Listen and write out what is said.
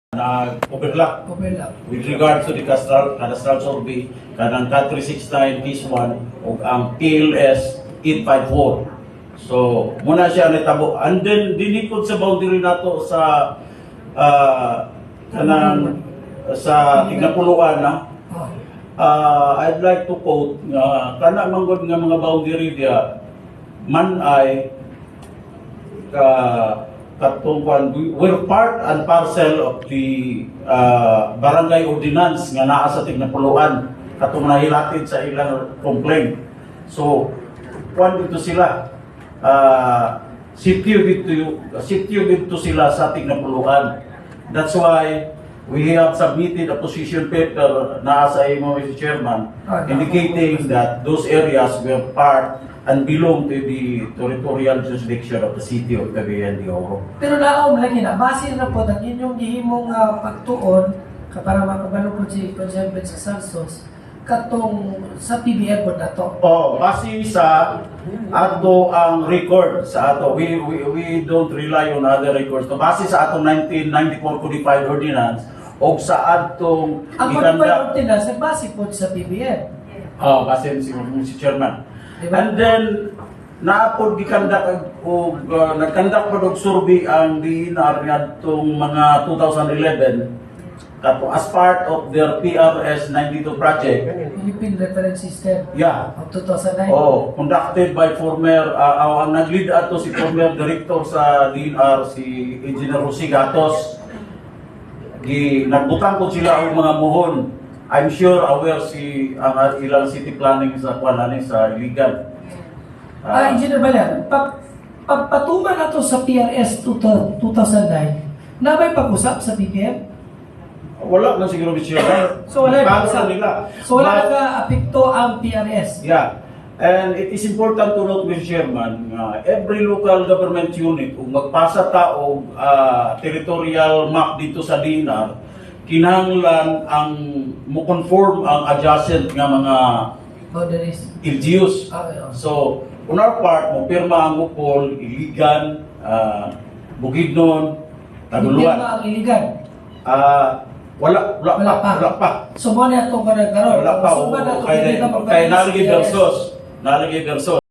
Overlap with regards to the cadastral survey kanang CAD 369 case 1 ug ang PLS 854. So muna siya nitabo and then dinikod sa boundary nato sa kanang sa tignapuluan na I'd like to quote kana manggod nga mga boundary dia man ay katungkuan we're part and parcel of the barangay ordinance nga naa sa tignapuluan katong nahilatid sa ilang complaint. So kuan dito sila sitio dito sila sa tignapuluan. That's why we have submitted a position paper na sa imo, Mr. Chairman, indicating that those areas were part and belong to the territorial jurisdiction of the city of Cagayan de Oro. Pero naaw lagi na, base na po ang inyong gihimong pagtuon para makabalo po si Conservative sa Salsos katong sa PBF po na to. Base sa ato ang record sa ato, we don't rely on other records. So, base sa atong 1994 Codified Ordinance o sa atong ang Codified Ordinance base po sa PBF. Base si Chairman. Diba? And then naapod gikandak og nagkandak pa og survey ang DNR ngadtong mga 2011 kato as part of their PRS 92 project. Philippine Reference System. Yeah. Of 2009. Conducted by former ang nag-lead ato si former director sa DNR si Engineer Jose Gatos. Nagbutang ko sila og mga muhon. I'm sure aware si ang ilang city planning sa Kuanani sa Iligan. Engineer Baler, pagpatuman nato sa PRS 2009, nabay pag-usap sa PBF? Wala na siguro siya. So wala pag-usap nila. So wala ka apekto ang PRS? Yeah. And it is important to note, Mr. Chairman, every local government unit, kung magpasa ta og territorial map dito sa DNR, kinahanglan ang mo-conform ang adjacent nga mga boundaries, LGUs. So, on our part, mo pirma ang Upol, Iligan, Bukidnon, Taguluan. Pirma ang Iligan? Wala pa. So, mo na itong karon. Wala pa. Kaya nalagay versos.